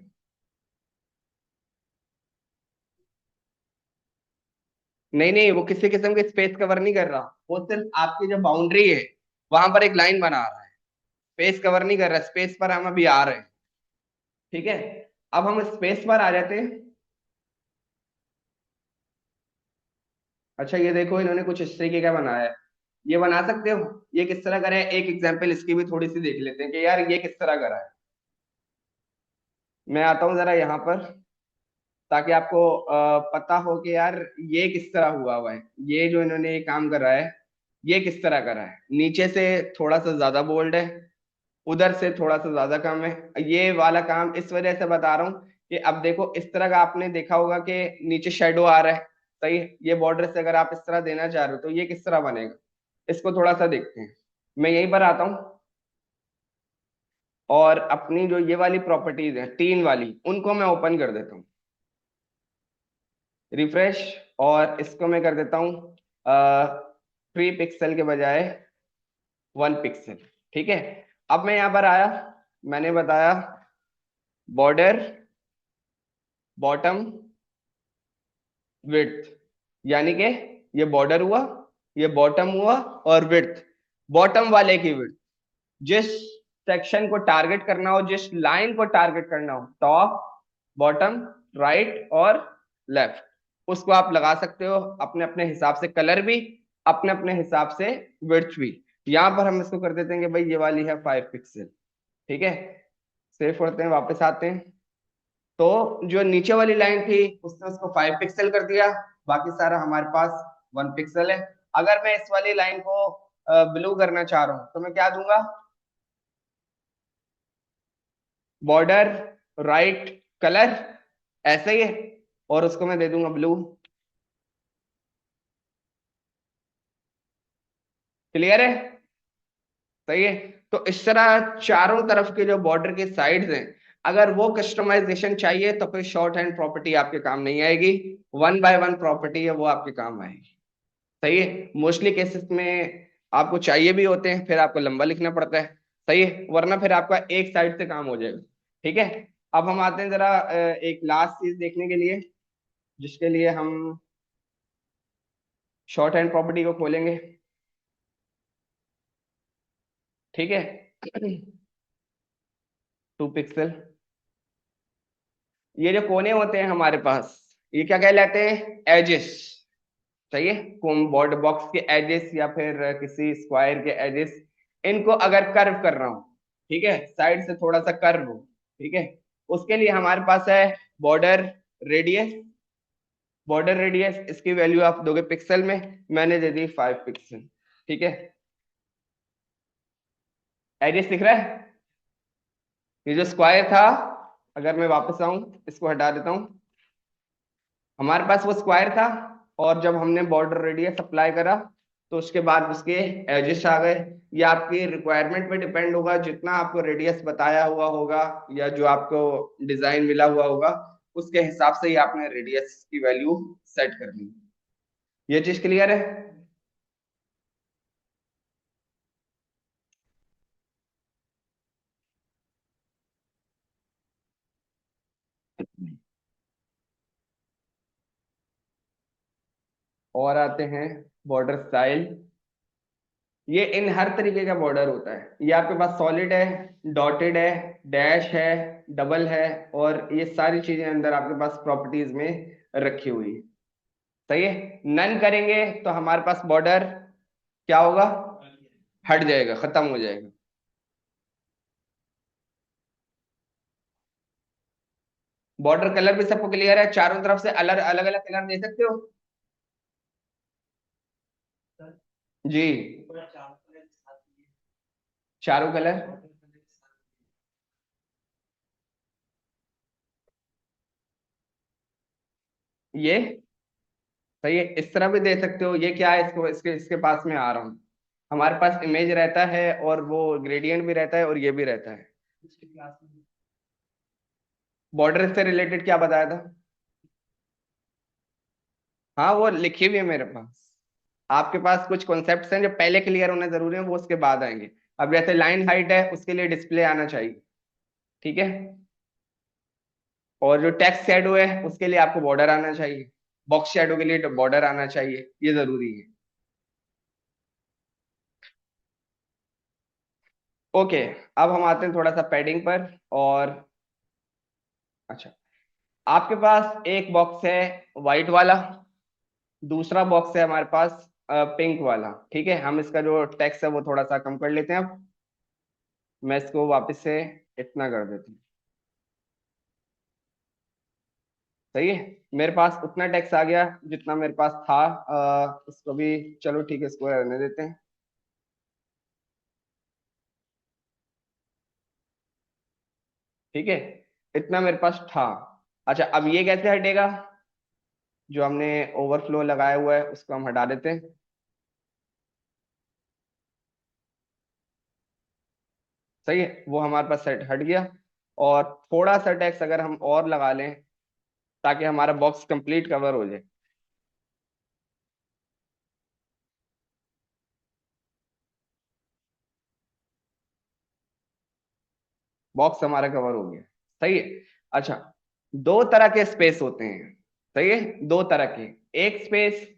नहीं नहीं, वो किसी किस्म के स्पेस कवर नहीं कर रहा, वो सिर्फ आपकी जो बाउंड्री है वहां पर एक लाइन बना रहा है, स्पेस कवर नहीं कर रहा। स्पेस पर हम अभी आ रहे हैं। ठीक है, अब हम स्पेस पर आ जाते हैं। अच्छा, ये देखो इन्होंने कुछ इस तरीके का बनाया है, ये बना सकते हो? ये किस तरह करें, एक एग्जांपल इसकी भी थोड़ी सी देख लेते हैं कि यार ये किस तरह करा है। मैं आता हूँ जरा यहाँ पर, ताकि आपको पता हो कि यार ये किस तरह हुआ हुआ है। ये जो इन्होंने ये काम करा है, ये किस तरह करा है। नीचे से थोड़ा सा ज्यादा बोल्ड है, उधर से थोड़ा सा ज्यादा कम है। ये वाला काम इस वजह से बता रहा हूँ कि अब देखो इस तरह का आपने देखा होगा कि नीचे शेडो आ रहा है। सही है? ये बॉर्डर से अगर आप इस तरह देना चाह रहे हो तो ये किस तरह बनेगा, इसको थोड़ा सा देखते हैं। मैं यहीं पर आता हूँ, और अपनी जो ये वाली प्रॉपर्टीज है तीन वाली, उनको मैं ओपन कर देता हूँ, रिफ्रेश। और इसको मैं कर देता हूँ 3 पिक्सल के बजाय 1 पिक्सल। ठीक है, अब मैं यहाँ पर आया, मैंने बताया बॉर्डर बॉटम विड्थ, यानी कि ये बॉर्डर हुआ, ये बॉटम हुआ, और विड्थ बॉटम वाले की विड्थ। जिस सेक्शन को टारगेट करना हो, जिस लाइन को टारगेट करना हो, टॉप बॉटम राइट और लेफ्ट, उसको आप लगा सकते हो अपने अपने हिसाब से, कलर भी अपने अपने हिसाब से, विड्थ भी। यहां पर हम इसको कर देते हैं कि भाई ये वाली है 5 पिक्सल। ठीक है, सेव करते हैं, वापस आते हैं। तो जो नीचे वाली लाइन थी उसने उसको 5 पिक्सल कर दिया, बाकी सारा हमारे पास 1 पिक्सल है। अगर मैं इस वाली लाइन को ब्लू करना चाह रहा हूं तो मैं क्या दूंगा, बॉर्डर राइट कलर, ऐसे ही है, और उसको मैं दे दूंगा ब्लू। क्लियर है? सही है। तो इस तरह चारों तरफ के जो बॉर्डर के साइड्स हैं, अगर वो कस्टमाइजेशन चाहिए तो फिर शॉर्ट हैंड प्रॉपर्टी आपके काम नहीं आएगी, 1 बाय 1 प्रॉपर्टी है वो आपके काम आएगी। सही है, मोस्टली केसेस में आपको चाहिए भी होते हैं, फिर आपको लंबा लिखना पड़ता है। सही है, वरना फिर आपका एक साइड से काम हो जाएगा। ठीक है, अब हम आते हैं जरा एक लास्ट चीज देखने के लिए, जिसके लिए हम शॉर्ट हैंड प्रॉपर्टी को खोलेंगे। ठीक है। 2 पिक्सल, ये जो कोने होते हैं हमारे पास, ये क्या कहलाते हैं, एजेस। सही है, कोम बॉर्डर बॉक्स के एजेस या फिर किसी स्क्वायर के एजेस, इनको अगर कर्व कर रहा हूं, ठीक है, साइड से थोड़ा सा कर्व हो, ठीक है, उसके लिए हमारे पास है बॉर्डर रेडियस। बॉर्डर रेडियस इसकी वैल्यू आप दोगे पिक्सल में, मैंने दे दी 5 पिक्सल। ठीक है, एजेस दिख रहा है? ये जो स्क्वायर था, अगर मैं वापस आऊं इसको हटा देता हूं, हमारे पास वो स्क्वायर था, और जब हमने बॉर्डर रेडियस अप्लाई करा तो उसके बाद उसके एजेस आ गए। ये आपकी रिक्वायरमेंट पे डिपेंड होगा, जितना आपको रेडियस बताया हुआ होगा या जो आपको डिजाइन मिला हुआ होगा, उसके हिसाब से ही आपने रेडियस की वैल्यू सेट करनी है। ये चीज क्लियर है? और आते हैं बॉर्डर स्टाइल। ये इन हर तरीके का बॉर्डर होता है। ये आपके पास सॉलिड है, डॉटेड है, डैश है, डबल है, और ये सारी चीजें अंदर आपके पास प्रॉपर्टीज में रखी हुई है। सही है। नन करेंगे तो हमारे पास बॉर्डर क्या होगा, हट जाएगा, खत्म हो जाएगा। बॉर्डर कलर भी सबको क्लियर है, चारों तरफ से अलग अलग अलग कलर दे सकते हो जी, चारों कलर। ये सही है, इस तरह भी दे सकते हो। ये क्या है, इसको इसके इसके पास में आ रहा हूँ। हमारे पास इमेज रहता है और वो ग्रेडियंट भी रहता है और ये भी रहता है। बॉर्डर से रिलेटेड क्या बताया था? हाँ वो लिखी हुई है मेरे पास। आपके पास कुछ कॉन्सेप्ट्स हैं जो पहले क्लियर होने जरूरी है, वो उसके बाद आएंगे। अब जैसे लाइन हाइट है, उसके लिए डिस्प्ले आना चाहिए। ठीक है। और जो टेक्स्ट शेडो है, उसके लिए आपको बॉर्डर आना चाहिए। बॉक्स शेडो के लिए बॉर्डर आना चाहिए, ये जरूरी है। ओके। अब हम आते हैं थोड़ा सा पैडिंग पर। और अच्छा, आपके पास एक बॉक्स है व्हाइट वाला, दूसरा बॉक्स है हमारे पास पिंक वाला। ठीक है, हम इसका जो टेक्स्ट है वो थोड़ा सा कम कर लेते हैं। अब मैं इसको वापस से इतना कर देता हूँ। सही है। मेरे पास उतना टेक्स्ट आ गया जितना मेरे पास था। इसको भी चलो ठीक है, इसको रहने देते हैं। ठीक है, इतना मेरे पास था। अच्छा, अब ये कैसे हटेगा? जो हमने ओवरफ्लो लगाया हुआ है उसको हम हटा देते हैं। सही है, वो हमारे पास सेट हट गया। और थोड़ा सा टेक्स्ट अगर हम और लगा लें ताकि हमारा बॉक्स कंप्लीट कवर हो जाए। बॉक्स हमारा कवर हो गया। सही है। अच्छा, दो तरह के स्पेस होते हैं। सही है, दो तरह के। एक space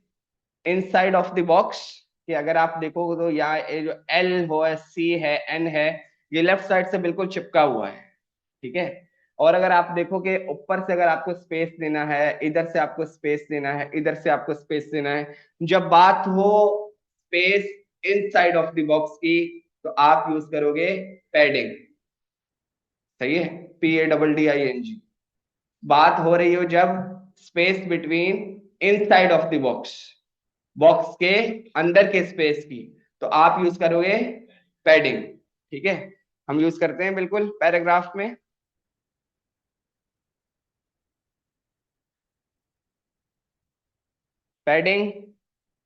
inside of the box, कि अगर आप देखोगे तो यहाँ ये जो एल हो है, सी है, एन है, ये लेफ्ट साइड से बिल्कुल चिपका हुआ है। ठीक है। और अगर आप देखो कि ऊपर से अगर आपको स्पेस देना है, इधर से आपको स्पेस देना है, इधर से आपको स्पेस देना है, जब बात हो space inside of the box की, तो आप यूज करोगे पैडिंग। सही है, PADDING। बात हो रही हो जब space between inside of the box, box के अंदर के स्पेस की, तो आप यूज करोगे पैडिंग। ठीक है, हम यूज करते हैं बिल्कुल पैराग्राफ में पैडिंग।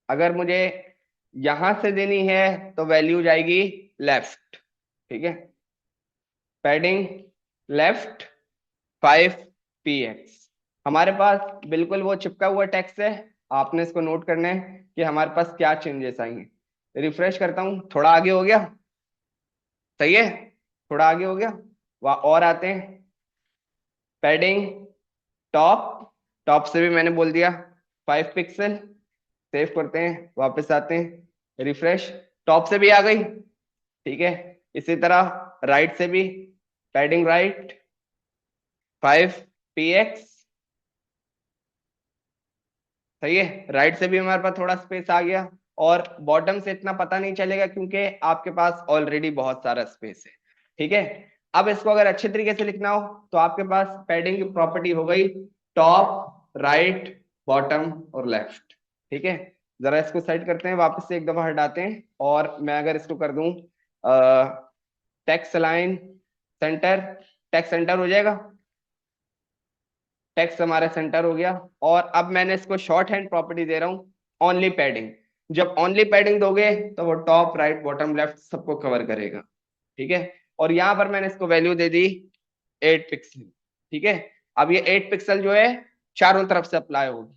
अगर मुझे यहां से देनी है तो वैल्यू जाएगी लेफ्ट। ठीक है, पैडिंग लेफ्ट 5px। हमारे पास बिल्कुल वो चिपका हुआ टेक्स्ट है। आपने इसको नोट करना है कि हमारे पास क्या चेंजेस आएंगे। रिफ्रेश करता हूं, थोड़ा आगे हो गया। सही है, थोड़ा आगे हो गया। वह और आते हैं पैडिंग टॉप। टॉप से भी मैंने बोल दिया 5 पिक्सल। सेव करते हैं, वापस आते हैं, रिफ्रेश, टॉप से भी आ गई। ठीक है, इसी तरह राइट से भी पैडिंग राइट 5px। सही है, राइट से भी हमारे पास थोड़ा स्पेस आ गया। और बॉटम से इतना पता नहीं चलेगा क्योंकि आपके पास ऑलरेडी बहुत सारा स्पेस है। ठीक है। अब इसको अगर अच्छे तरीके से लिखना हो तो आपके पास पैडिंग की प्रॉपर्टी हो गई टॉप, राइट, बॉटम और लेफ्ट। ठीक है, जरा इसको साइड करते हैं, वापस से एक दफा हटाते हैं। और मैं अगर इसको कर दूं text align centre, text centre हो जाएगा। टेक्स्ट हमारा सेंटर हो गया। और अब मैंने इसको शॉर्ट हैंड प्रॉपर्टी दे रहा हूँ ओनली पैडिंग। जब ओनली पैडिंग दोगे तो वो टॉप, राइट, बॉटम, लेफ्ट सबको कवर करेगा। ठीक है। और यहां पर मैंने इसको वैल्यू दे दी 8 पिक्सल। ठीक है, अब ये 8 पिक्सल जो है चारों तरफ से अप्लाई होगी।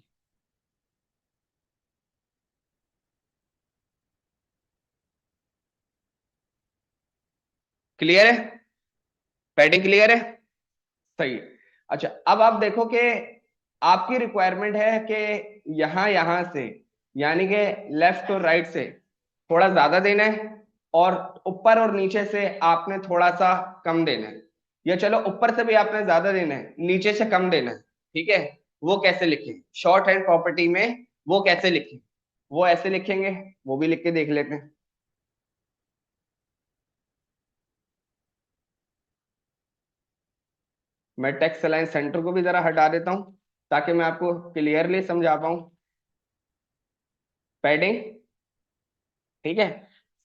क्लियर है? पैडिंग क्लियर है? सही है। अच्छा, अब आप देखो कि आपकी रिक्वायरमेंट है कि यहां यहां से यानी कि लेफ्ट और राइट से थोड़ा ज्यादा देना है, और ऊपर और नीचे से आपने थोड़ा सा कम देना है। या चलो ऊपर से भी आपने ज्यादा देना है, नीचे से कम देना है। ठीक है, वो कैसे लिखें शॉर्ट हैंड प्रॉपर्टी में, वो कैसे लिखें? वो ऐसे लिखेंगे, वो भी लिख के देख लेते हैं। मैं टेक्स्ट अलाइन सेंटर को भी जरा हटा देता हूं ताकि मैं आपको क्लियरली समझा पाऊं। पैडिंग, ठीक है।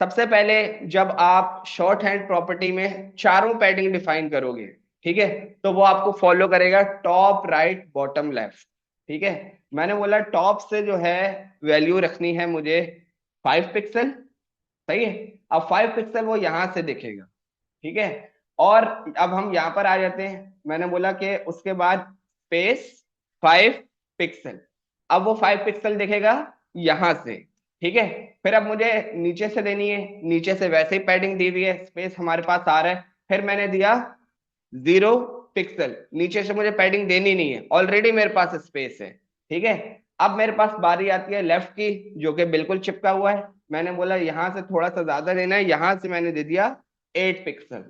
सबसे पहले जब आप शॉर्ट हैंड प्रॉपर्टी में चारों पैडिंग डिफाइन करोगे, ठीक है, तो वो आपको फॉलो करेगा टॉप राइट बॉटम लेफ्ट। ठीक है, मैंने बोला टॉप से जो है वैल्यू रखनी है मुझे 5 पिक्सल। सही है, अब 5 पिक्सल वो यहां से दिखेगा। ठीक है, और अब हम यहां पर आ जाते हैं। मैंने बोला कि उसके बाद स्पेस 5 पिक्सल। अब वो 5 पिक्सल दिखेगा यहां से। ठीक है, फिर अब मुझे नीचे से देनी है, नीचे से वैसे ही पैडिंग दी हुई है, स्पेस हमारे पास आ रहा है, फिर मैंने दिया 0 पिक्सल। नीचे से मुझे पैडिंग देनी नहीं है, ऑलरेडी मेरे पास स्पेस है। ठीक है, अब मेरे पास बारी आती है लेफ्ट की, जो कि बिल्कुल चिपका हुआ है। मैंने बोला यहां से थोड़ा सा ज्यादा देना है, यहां से मैंने दे दिया 8 पिक्सल।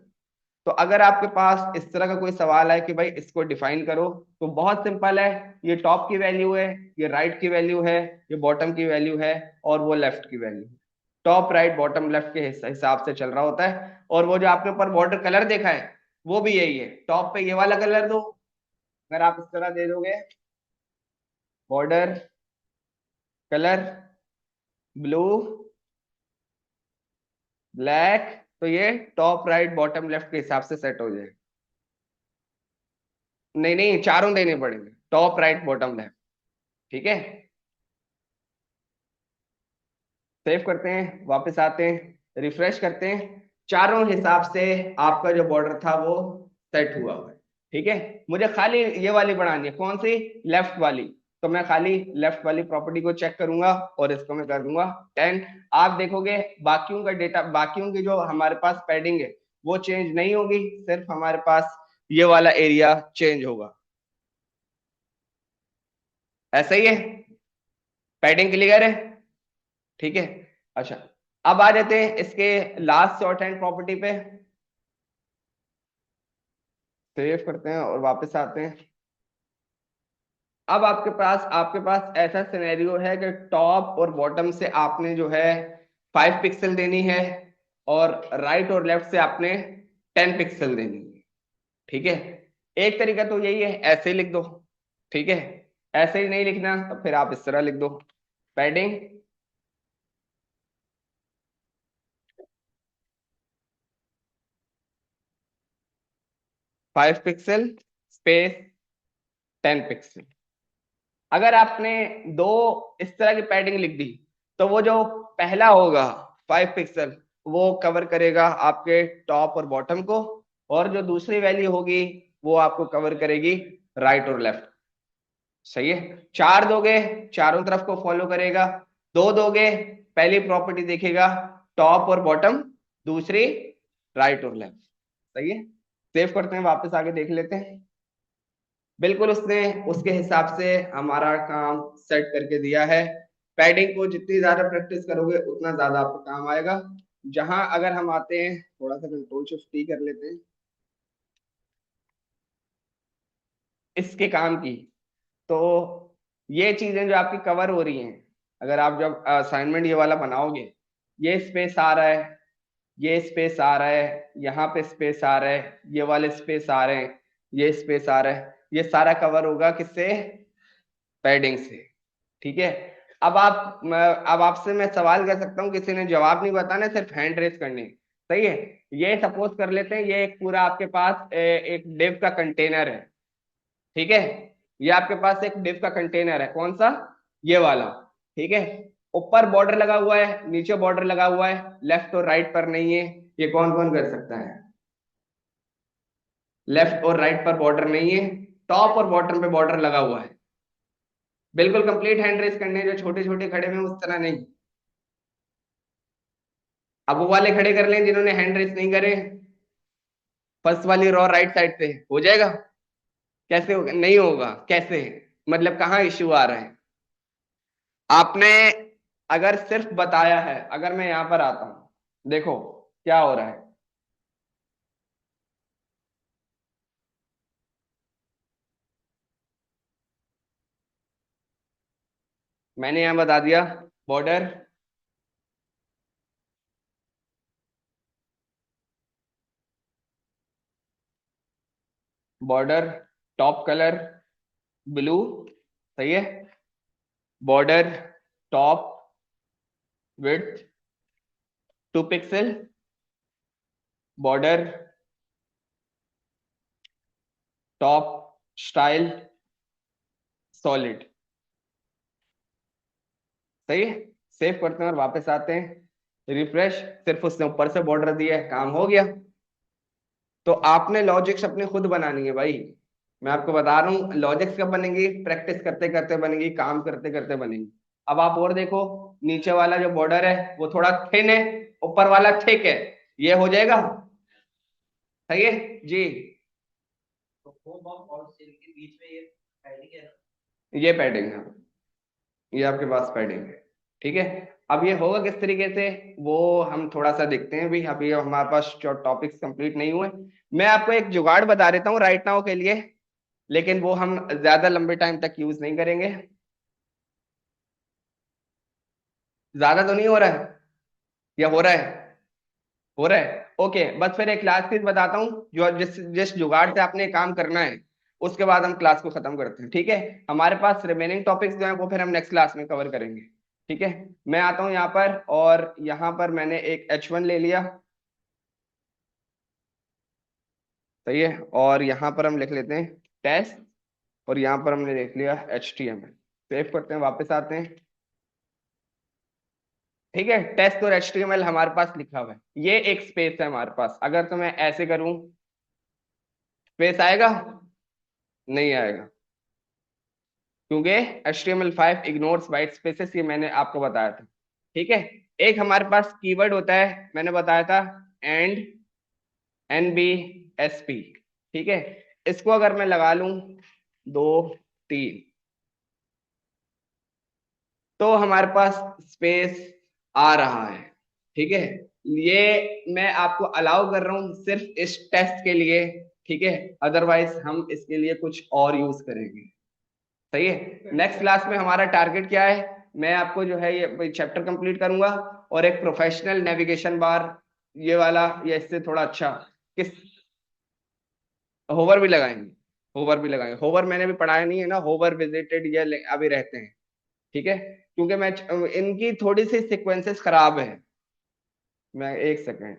तो अगर आपके पास इस तरह का कोई सवाल है कि भाई इसको डिफाइन करो, तो बहुत सिंपल है। ये टॉप की वैल्यू है, ये राइट की वैल्यू है, ये बॉटम की वैल्यू है, और वो लेफ्ट की वैल्यू है। टॉप राइट बॉटम लेफ्ट के हिसाब से चल रहा होता है। और वो जो आपने ऊपर बॉर्डर कलर देखा है, वो भी यही है। टॉप पे ये वाला कलर दो, अगर आप इस तरह दे दोगे बॉर्डर कलर ब्लू ब्लैक, तो ये टॉप राइट बॉटम लेफ्ट के हिसाब से सेट हो जाएगा। नहीं नहीं, चारों देने पड़ेंगे, टॉप राइट बॉटम लेफ्ट। ठीक है, सेव करते हैं, वापस आते हैं, रिफ्रेश करते हैं। चारों हिसाब से आपका जो बॉर्डर था वो सेट हुआ हुआ है। ठीक है, मुझे खाली ये वाली बढ़ानी है, कौन सी? लेफ्ट वाली। तो मैं खाली लेफ्ट वाली प्रॉपर्टी को चेक करूंगा और इसको मैं कर दूंगा 10। आप देखोगे बाकियों का डेटा, बाकियों की जो हमारे पास पैडिंग है वो चेंज नहीं होगी, सिर्फ हमारे पास ये वाला एरिया चेंज होगा। ऐसा ही है, पैडिंग क्लियर है। ठीक है, अच्छा, अब आ जाते हैं इसके लास्ट शॉर्ट हैंड प्रॉपर्टी पे। सेव करते हैं और वापस आते हैं। अब आपके पास ऐसा सिनेरियो है कि टॉप और बॉटम से आपने जो है 5 पिक्सल देनी है, और राइट और लेफ्ट से आपने 10 पिक्सल देनी है। ठीक है, एक तरीका तो यही है, ऐसे ही लिख दो। ठीक है, ऐसे ही नहीं लिखना तो फिर आप इस तरह लिख दो, पैडिंग 5 पिक्सल स्पेस 10 पिक्सल। अगर आपने दो इस तरह की पैडिंग लिख दी, तो वो जो पहला होगा 5 पिक्सल, वो कवर करेगा आपके टॉप और बॉटम को, और जो दूसरी वैल्यू होगी वो आपको कवर करेगी राइट और लेफ्ट। सही है, चार दोगे चारों तरफ को फॉलो करेगा, दो दोगे पहली प्रॉपर्टी देखेगा टॉप और बॉटम, दूसरी राइट और लेफ्ट। सही है, सेव करते हैं, वापस आगे देख लेते हैं। बिल्कुल उसने उसके हिसाब से हमारा काम सेट करके दिया है। पैडिंग को जितनी ज्यादा प्रैक्टिस करोगे उतना ज्यादा आपको काम आएगा। जहां अगर हम आते हैं, थोड़ा सा कंट्रोल शिफ्ट टी कर लेते हैं इसके काम की, तो ये चीजें जो आपकी कवर हो रही हैं, अगर आप जब असाइनमेंट ये वाला बनाओगे, ये स्पेस आ रहा है, ये स्पेस आ रहा है, यहाँ पे स्पेस आ रहा है, ये वाले स्पेस आ रहे हैं, ये स्पेस आ रहा है, ये सारा कवर होगा किससे? पैडिंग से। ठीक है, अब आपसे मैं सवाल कर सकता हूँ, किसी ने जवाब नहीं बताना, सिर्फ हैंड रेस करनी है। सही है, ये सपोज कर लेते हैं ये एक पूरा आपके पास एक डिव का कंटेनर है। ठीक है, ये आपके पास एक डिव का कंटेनर है, कौन सा? ये वाला। ठीक है, ऊपर बॉर्डर लगा हुआ है, नीचे बॉर्डर लगा हुआ है, लेफ्ट और राइट पर नहीं है। ये कौन कौन कर सकता है? लेफ्ट और राइट पर बॉर्डर नहीं है, टॉप और बॉटम पे बॉर्डर लगा हुआ है। बिल्कुल कंप्लीट हैंड रेस करने हैं, जो छोटे छोटे खड़े हुए हैं, उस तरह नहीं। अब वो वाले खड़े कर लें जिन्होंने हैंड रेस नहीं करे, फर्स्ट वाली रो राइट साइड पे हो जाएगा। कैसे होगा? नहीं होगा, कैसे? मतलब कहाँ इश्यू आ रहा है? आपने अगर सिर्फ बताया है, अगर मैं यहां पर आता हूं, देखो क्या हो रहा है। मैंने यहां बता दिया border, border top colour blue, सही है। Border top width 2 pixel, border top style solid, सही है। सेव करते हैं और वापस आते हैं, रिफ्रेश। सिर्फ उसने ऊपर से बॉर्डर दिया है, काम हो गया। तो आपने लॉजिक्स अपने खुद बनानी है भाई। मैं आपको बता रहा हूँ, लॉजिक्स कब बनेंगी, प्रैक्टिस करते करते बनेंगी, काम करते करते बनेंगी। अब आप और देखो, नीचे वाला जो बॉर्डर है वो थोड़ा थिन है, ऊपर वाला थिक है, ये हो जाएगा, सही है जी। तो होम और सेल के बीच में ये पैडिंग है ना, ये पैडिंग है, ये आपके पास पैडिंग है, ठीक है। अब ये होगा किस तरीके से, वो हम थोड़ा सा देखते हैं भी। अभी हमारे पास जो टॉपिक्स कंप्लीट नहीं हुए, मैं आपको एक जुगाड़ बता देता हूँ राइट नाउ के लिए, लेकिन वो हम ज्यादा लंबे टाइम तक यूज नहीं करेंगे। ज्यादा तो नहीं हो रहा है, या हो रहा है? हो रहा है, ओके। बस फिर एक क्लास चीज बताता हूँ, जो जिस जिस जुगाड़ से आपने काम करना है, उसके बाद हम क्लास को खत्म करते हैं, ठीक है। हमारे पास रिमेनिंग टॉपिक्स जो है वो फिर हम नेक्स्ट क्लास में कवर करेंगे, ठीक है। मैं आता हूँ यहाँ पर, और यहाँ पर मैंने एक H1 ले लिया, सही है। और यहाँ पर हम लिख लेते हैं टेस्ट, और यहाँ पर हमने लिख लिया HTML। सेव करते हैं, वापस आते हैं, ठीक है। टेस्ट और HTML हमारे पास लिखा हुआ है, ये एक स्पेस है हमारे पास। अगर तो मैं ऐसे करूं, स्पेस आएगा? नहीं आएगा, क्योंकि HTML5 इग्नोर्स वाइट स्पेसेस, ये मैंने आपको बताया था, ठीक है। एक हमारे पास कीवर्ड होता है, मैंने बताया था, एंड, NBSP, ठीक है। इसको अगर मैं लगा लूं 2 3, तो हमारे पास स्पेस आ रहा है, ठीक है। ये मैं आपको अलाउ कर रहा हूं सिर्फ इस टेस्ट के लिए, ठीक है। अदरवाइज हम इसके लिए कुछ और यूज करेंगे, सही है। नेक्स्ट क्लास में हमारा टारगेट क्या है, मैं आपको जो है ये चैप्टर कंप्लीट करूंगा, और एक प्रोफेशनल नेविगेशन बार, ये वाला, या इससे थोड़ा अच्छा, किस, होवर भी लगाएंगे। होवर भी लगाएंगे, होवर मैंने भी पढ़ाया नहीं है ना, होवर विजिटेड ये अभी रहते हैं, ठीक है। क्योंकि मैं इनकी थोड़ी सी सीक्वेंसेस खराब है। मैं एक सेकेंड,